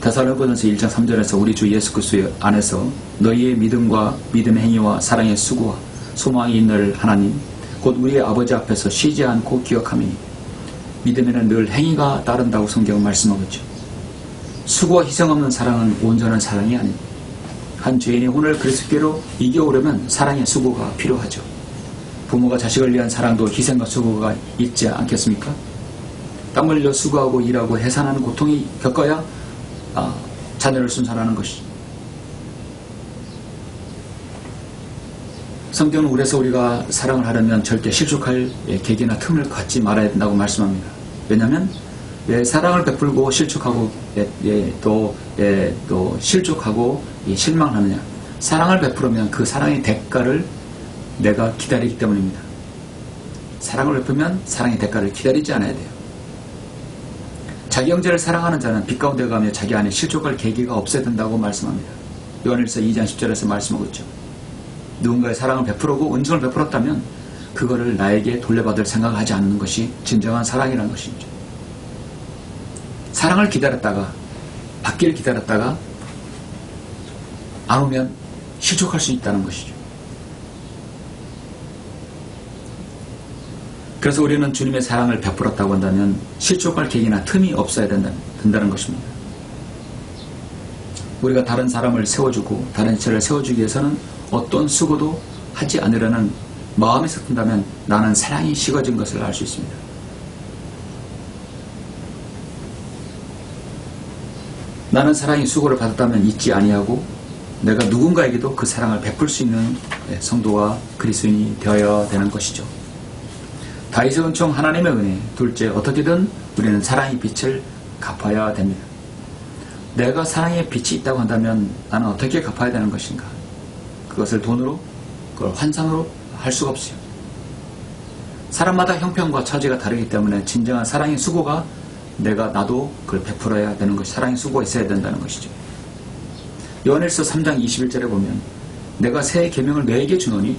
데살로니가전서 1장 3절에서 우리 주 예수 그리스도 안에서 너희의 믿음과 믿음의 행위와 사랑의 수고와 소망이 있는 하나님 곧 우리의 아버지 앞에서 쉬지 않고 기억하미니 믿음에는 늘 행위가 따른다고 성경은 말씀하고 있죠. 수고와 희생 없는 사랑은 온전한 사랑이 아닙니다. 한 죄인이 오늘 그리스도께로 이겨오려면 사랑의 수고가 필요하죠. 부모가 자식을 위한 사랑도 희생과 수고가 있지 않겠습니까? 땀 흘려 수고하고 일하고 해산하는 고통이 겪어야 자녀를 순산하는 것이죠. 성경은 그래서 우리가 사랑을 하려면 절대 실족할 계기나 틈을 갖지 말아야 된다고 말씀합니다. 왜냐하면 사랑을 베풀고 실족하고 또 실족하고 실망하느냐. 사랑을 베풀으면 그 사랑의 대가를 내가 기다리기 때문입니다. 사랑을 베풀면 사랑의 대가를 기다리지 않아야 돼요. 자기 형제를 사랑하는 자는 빛 가운데 가며 자기 안에 실족할 계기가 없어야 된다고 말씀합니다. 요한일서 2장 10절에서 말씀하고 있죠. 누군가의 사랑을 베풀고 은총을 베풀었다면 그거를 나에게 돌려받을 생각을 하지 않는 것이 진정한 사랑이라는 것이죠. 사랑을 기다렸다가 받기를 기다렸다가 안 오면 실족할 수 있다는 것이죠. 그래서 우리는 주님의 사랑을 베풀었다고 한다면 실족할 계기나 틈이 없어야 된다는 것입니다. 우리가 다른 사람을 세워주고 다른 지체를 세워주기 위해서는 어떤 수고도 하지 않으려는 마음이 섞인다면 나는 사랑이 식어진 것을 알 수 있습니다. 나는 사랑의 수고를 받았다면 잊지 아니하고 내가 누군가에게도 그 사랑을 베풀 수 있는 성도와 그리스도인이 되어야 되는 것이죠. 다윗의 은총 하나님의 은혜, 둘째 어떻게든 우리는 사랑의 빛을 갚아야 됩니다. 내가 사랑의 빛이 있다고 한다면 나는 어떻게 갚아야 되는 것인가? 그것을 돈으로, 그걸 환상으로 할 수가 없어요. 사람마다 형편과 처지가 다르기 때문에 진정한 사랑의 수고가 나도 그걸 베풀어야 되는 것이 사랑의 수고가 있어야 된다는 것이죠. 요한일서 3장 21절에 보면 내가 새 계명을 너에게 주노니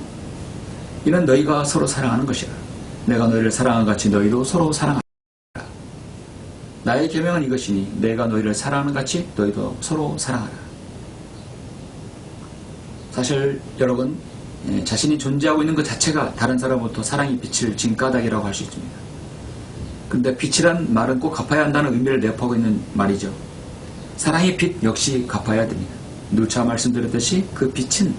이는 너희가 서로 사랑하는 것이라. 내가 너희를 사랑한 같이 너희도 서로 사랑하라. 나의 계명은 이것이니 내가 너희를 사랑하는 같이 너희도 서로 사랑하라. 사실 여러분, 자신이 존재하고 있는 것 자체가 다른 사람으로부터 사랑의 빛을 진 까닭이라고 할 수 있습니다. 근데 빛이란 말은 꼭 갚아야 한다는 의미를 내포하고 있는 말이죠. 사랑의 빛 역시 갚아야 됩니다. 누차 말씀드렸듯이 그 빛은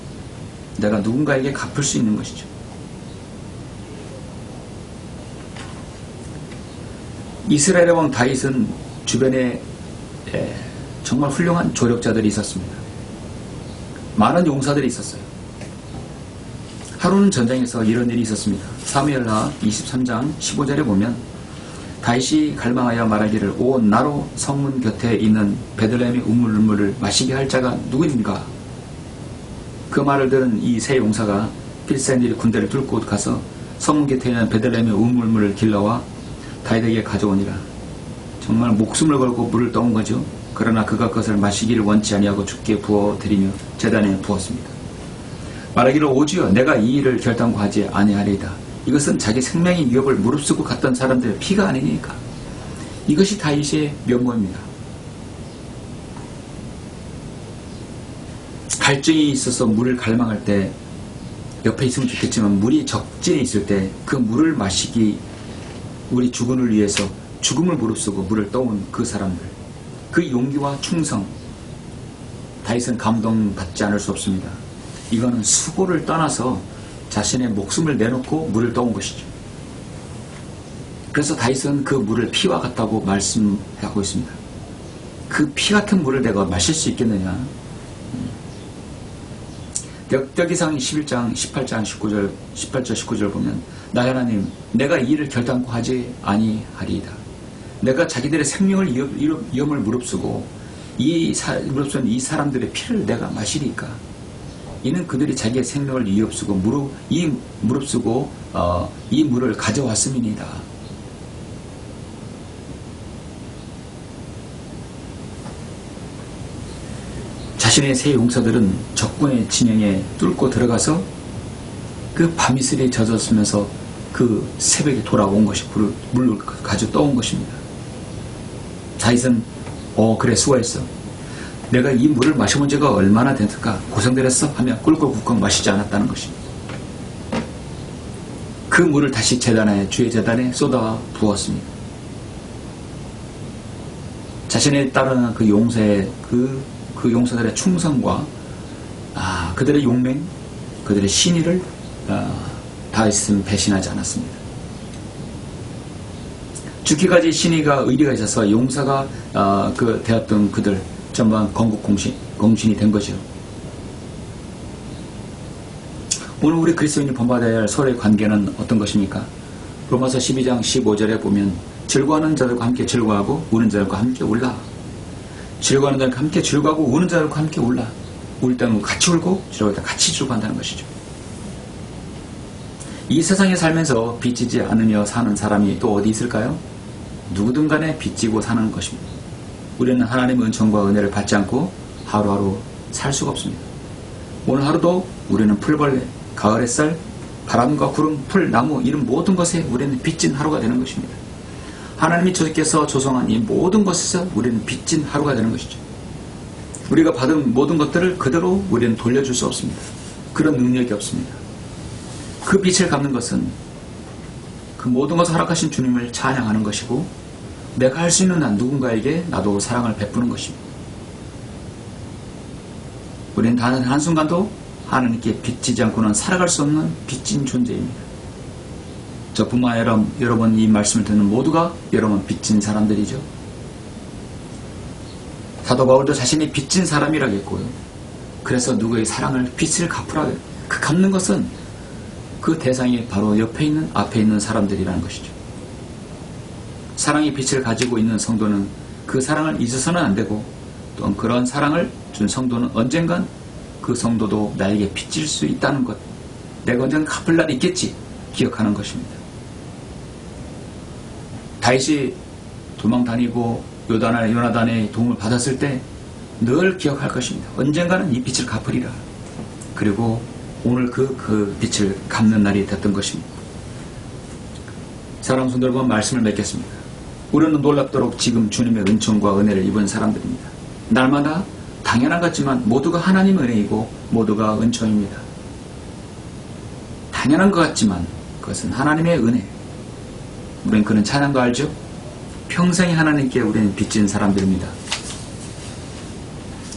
내가 누군가에게 갚을 수 있는 것이죠. 이스라엘의 왕 다윗은 주변에 정말 훌륭한 조력자들이 있었습니다. 많은 용사들이 있었어요. 하루는 전장에서 이런 일이 있었습니다. 사무엘하 23장 15절에 보면 다윗이 갈망하여 말하기를 오 나로 성문 곁에 있는 베들레헴의 우물물을 마시게 할 자가 누구인가. 그 말을 들은 이 세 용사가 필스타인들이 군대를 뚫고 가서 성문 곁에 있는 베들레헴의 우물물을 길러와 다윗에게 가져오니라. 정말 목숨을 걸고 물을 떠온 거죠. 그러나 그가 그것을 마시기를 원치 아니하고 주께 부어드리며 제단에 부었습니다. 말하기를 오주여 내가 이 일을 결단코 하지 아니하리이다. 이것은 자기 생명의 위협을 무릅쓰고 갔던 사람들의 피가 아니니까. 이것이 다윗의 면모입니다. 갈증이 있어서 물을 갈망할 때 옆에 있으면 좋겠지만 물이 적진에 있을 때 그 물을 마시기 우리 주군을 위해서 죽음을 무릅쓰고 물을 떠온 그 사람들, 그 용기와 충성, 다윗은 감동받지 않을 수 없습니다. 이거는 수고를 떠나서 자신의 목숨을 내놓고 물을 떠온 것이죠. 그래서 다윗은 그 물을 피와 같다고 말씀하고 있습니다. 그 피 같은 물을 내가 마실 수 있겠느냐. 역대기상 11장 18장 19절 18절 19절 보면 나 하나님 내가 이 일을 결단코 하지 아니하리이다. 내가 자기들의 생명을 위험을 무릅쓰고 무릅쓰는 이 사람들의 피를 내가 마시리까. 이는 그들이 자기의 생명을 무릅쓰고 이 물을 가져왔음이니이다. 자신의 세 용사들은 적군의 진영에 뚫고 들어가서 그 밤이슬에 젖었으면서 그 새벽에 돌아온 것이 물을 가지고 떠온 것입니다. 다윗은 그래 수고했어. 내가 이 물을 마셔본 지가 얼마나 됐을까 고생들 했어 하며 꿀꿀꿀꺽 마시지 않았다는 것입니다. 그 물을 다시 주의 제단에 쏟아 부었습니다. 자신에 따르는 그 용사의 그 용사들의 충성과 그들의 용맹, 그들의 신의를 다윗은 배신하지 않았습니다. 죽기까지 신의가 의리가 있어서 용사가 되었던 그들 전반 건국 공신이 된 것이요. 오늘 우리 그리스도인이 본받아야 할 서로의 관계는 어떤 것입니까? 로마서 12장 15절에 보면 즐거워하는 자들과 함께 즐거워하고 우는 자들과 함께 울라. 즐거워하는 자들과 함께 즐거워하고 우는 자들과 함께 울라. 울 때는 같이 울고 즐거울 때 같이 즐거워한다는 것이죠. 이 세상에 살면서 빚지지 않으며 사는 사람이 또 어디 있을까요? 누구든 간에 빚지고 사는 것입니다. 우리는 하나님의 은총과 은혜를 받지 않고 하루하루 살 수가 없습니다. 오늘 하루도 우리는 풀벌레, 가을 햇살, 바람과 구름, 풀, 나무 이런 모든 것에 우리는 빚진 하루가 되는 것입니다. 하나님이 주께서 조성한 이 모든 것에서 우리는 빚진 하루가 되는 것이죠. 우리가 받은 모든 것들을 그대로 우리는 돌려줄 수 없습니다. 그런 능력이 없습니다. 그 빚을 갚는 것은 그 모든 것을 허락하신 주님을 찬양하는 것이고 내가 할 수 있는 한 누군가에게 나도 사랑을 베푸는 것입니다. 우리는 단 한순간도 하나님께 빚지지 않고는 살아갈 수 없는 빚진 존재입니다. 저뿐만 아니라 여러분 이 말씀을 듣는 모두가 여러분 빚진 사람들이죠. 사도 바울도 자신이 빚진 사람이라고 했고요. 그래서 누구의 사랑을 빚을 갚으라. 그 갚는 것은 그 대상이 바로 앞에 있는 사람들이라는 것이죠. 사랑의 빛을 가지고 있는 성도는 그 사랑을 잊어서는 안 되고 또 그런 사랑을 준 성도는 언젠간 그 성도도 나에게 빚질 수 있다는 것, 내가 언젠가 갚을 날이 있겠지 기억하는 것입니다. 다윗이 도망다니고 요나단의 도움을 받았을 때 늘 기억할 것입니다. 언젠가는 이 빚을 갚으리라. 그리고 오늘 그 빚을 갚는 날이 됐던 것입니다. 사랑하는 성도 여러분, 말씀을 맺겠습니다. 우리는 놀랍도록 지금 주님의 은총과 은혜를 입은 사람들입니다. 날마다 당연한 것 같지만 모두가 하나님의 은혜이고 모두가 은총입니다. 당연한 것 같지만 그것은 하나님의 은혜. 우리는 그런 찬양도 알죠? 평생에 하나님께 우리는 빚진 사람들입니다.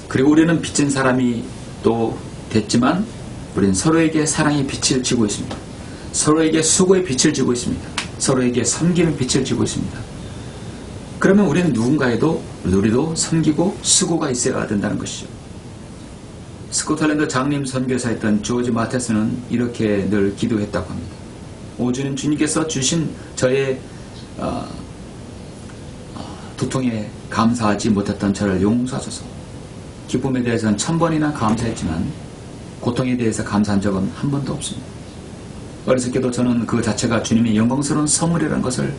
그리고 우리는 빚진 사람이 또 됐지만 우리는 서로에게 사랑의 빛을 지고 있습니다. 서로에게 수고의 빛을 지고 있습니다. 서로에게 섬기는 빛을 지고 있습니다. 그러면 우리는 누군가에도 우리도 섬기고 수고가 있어야 된다는 것이죠. 스코틀랜드 장님 선교사였던 조지 마테스는 이렇게 늘 기도했다고 합니다. 오 주님, 주님께서 주신 저의 두통에 감사하지 못했던 저를 용서하소서. 기쁨에 대해서는 1000번이나 감사했지만 고통에 대해서 감사한 적은 한 번도 없습니다. 어렸을 때도 저는 그 자체가 주님의 영광스러운 선물이라는 것을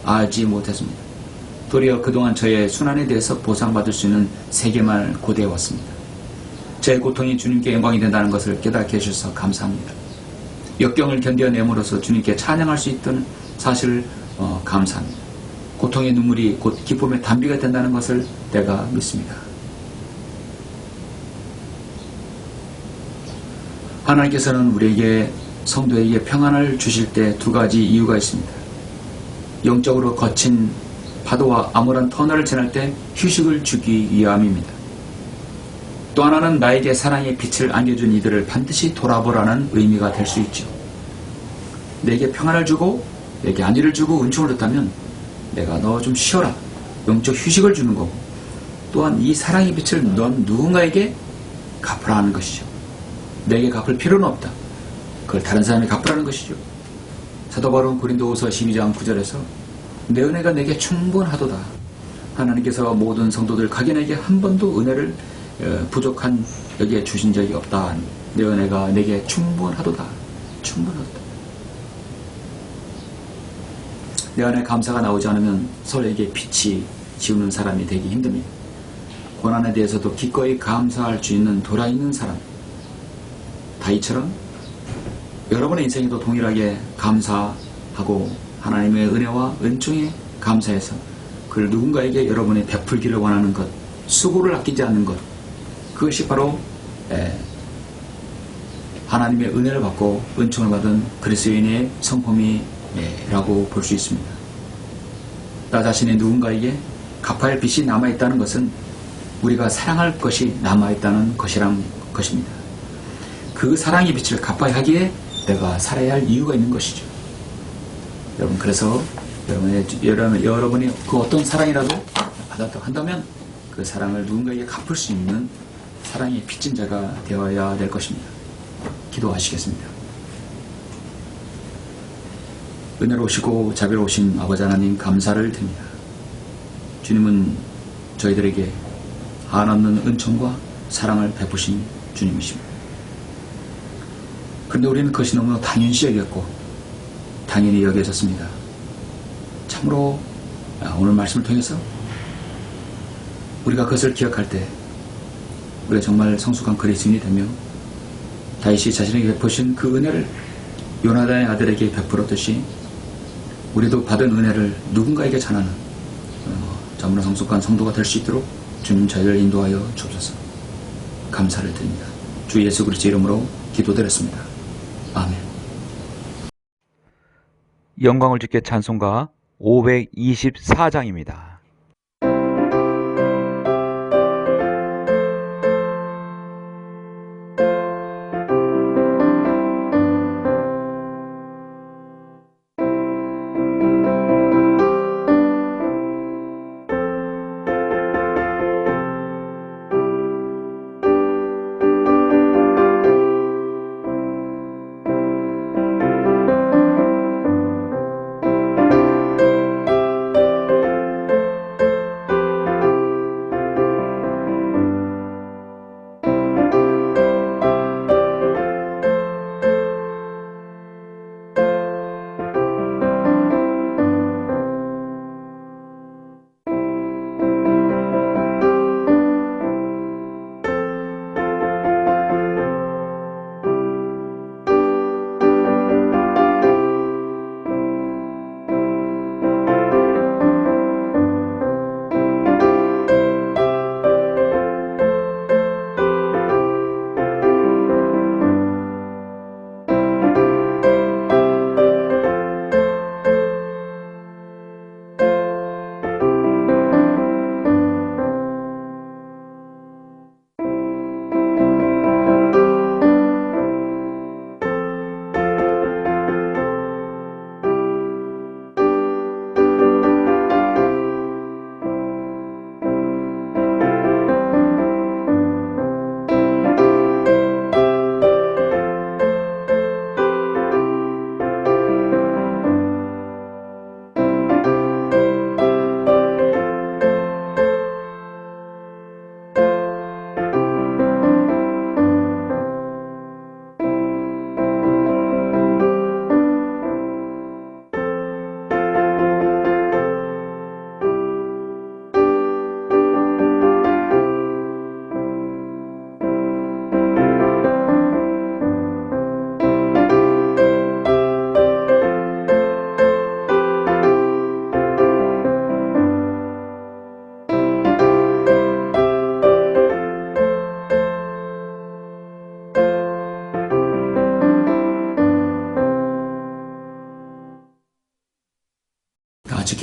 알지 못했습니다. 도리어 그동안 저의 순환에 대해서 보상받을 수 있는 세계만을 고대해왔습니다. 제 고통이 주님께 영광이 된다는 것을 깨닫게 해주셔서 감사합니다. 역경을 견뎌내므로써 주님께 찬양할 수 있던 사실을 감사합니다. 고통의 눈물이 곧 기쁨의 단비가 된다는 것을 내가 믿습니다. 하나님께서는 우리에게 성도에게 평안을 주실 때 두 가지 이유가 있습니다. 영적으로 거친 파도와 암울한 터널을 지날 때 휴식을 주기 위함입니다. 또 하나는 나에게 사랑의 빛을 안겨준 이들을 반드시 돌아보라는 의미가 될 수 있죠. 내게 평안을 주고 내게 안위를 주고 은총을 줬다면 내가 너 좀 쉬어라, 영적 휴식을 주는 거고, 또한 이 사랑의 빛을 넌 누군가에게 갚으라 하는 것이죠. 내게 갚을 필요는 없다. 그걸 다른 사람이 갚으라는 것이죠. 사도 바울은 고린도후서 12장 9절에서 내 은혜가 내게 충분하도다. 하나님께서 모든 성도들 각인에게 한 번도 은혜를 부족한 여기에 주신 적이 없다. 내 은혜가 내게 충분하도다. 충분하도다. 내 안에 감사가 나오지 않으면 서로에게 빛이 지우는 사람이 되기 힘듭니다. 고난에 대해서도 기꺼이 감사할 수 있는 돌아있는 사람, 다윗처럼 여러분의 인생에도 동일하게 감사하고 하나님의 은혜와 은총에 감사해서 그걸 누군가에게 여러분이 베풀기를 원하는 것, 수고를 아끼지 않는 것, 그것이 바로 하나님의 은혜를 받고 은총을 받은 그리스도인의 성품이라고 볼 수 있습니다. 나 자신이 누군가에게 갚아야 할 빚이 남아있다는 것은 우리가 사랑할 것이 남아있다는 것이란 것입니다. 그 사랑의 빛을 갚아야 하기에 내가 살아야 할 이유가 있는 것이죠. 여러분, 그래서 여러분이 그 어떤 사랑이라도 받았다고 한다면 그 사랑을 누군가에게 갚을 수 있는 사랑의 빚진 자가 되어야 될 것입니다. 기도하시겠습니다. 은혜로우시고 자비로우신 아버지 하나님, 감사를 드립니다. 주님은 저희들에게 한없는 은총과 사랑을 베푸신 주님이십니다. 그런데 우리는 그것이 너무 당연시 여겼고 당연히 여겨졌습니다. 참으로 오늘 말씀을 통해서 우리가 그것을 기억할 때 우리가 정말 성숙한 그리스도인이 되며 다윗이 자신에게 베푸신 그 은혜를 요나단의 아들에게 베풀었듯이 우리도 받은 은혜를 누군가에게 전하는 정말 성숙한 성도가 될 수 있도록 주님 저희를 인도하여 주옵소서. 감사를 드립니다. 주 예수 그리스도 이름으로 기도드렸습니다. 아멘. 영광을 주께 찬송가 524장입니다.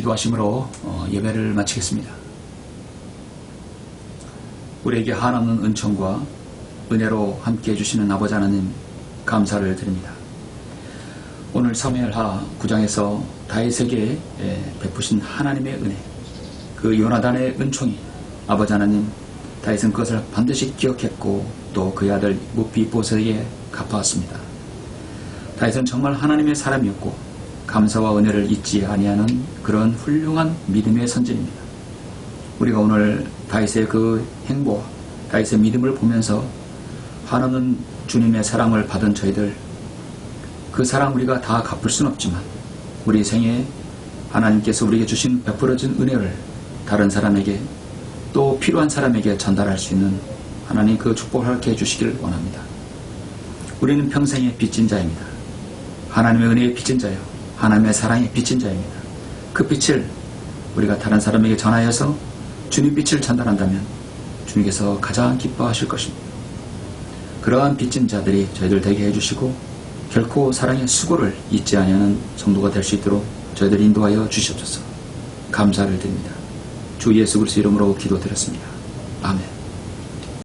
기도하심으로 예배를 마치겠습니다. 우리에게 한없는 은총과 은혜로 함께해 주시는 아버지 하나님 감사를 드립니다. 오늘 사무엘하 9장에서 다윗에게 베푸신 하나님의 은혜, 그 요나단의 은총이 아버지 하나님 다윗은 그것을 반드시 기억했고 또 그의 아들 무비보셋에게 갚아왔습니다. 다윗은 정말 하나님의 사람이었고 감사와 은혜를 잊지 아니하는 그런 훌륭한 믿음의 선진입니다. 우리가 오늘 다윗의 그 행보, 다윗의 믿음을 보면서 한없는 주님의 사랑을 받은 저희들, 그 사랑 우리가 다 갚을 수는 없지만 우리 생에 하나님께서 우리에게 주신 베풀어진 은혜를 다른 사람에게 또 필요한 사람에게 전달할 수 있는 하나님 그 축복을 허락해 주시기를 원합니다. 우리는 평생의 빚진 자입니다. 하나님의 은혜의 빚진 자요, 하나님의 사랑의 빚진 자입니다. 그 빛을 우리가 다른 사람에게 전하여서 주님 빛을 전달한다면 주님께서 가장 기뻐하실 것입니다. 그러한 빚진 자들이 저희들 되게 해주시고 결코 사랑의 수고를 잊지 아니하는 성도가 될 수 있도록 저희들 인도하여 주시옵소서. 감사를 드립니다. 주 예수 그리스도 이름으로 기도드렸습니다. 아멘.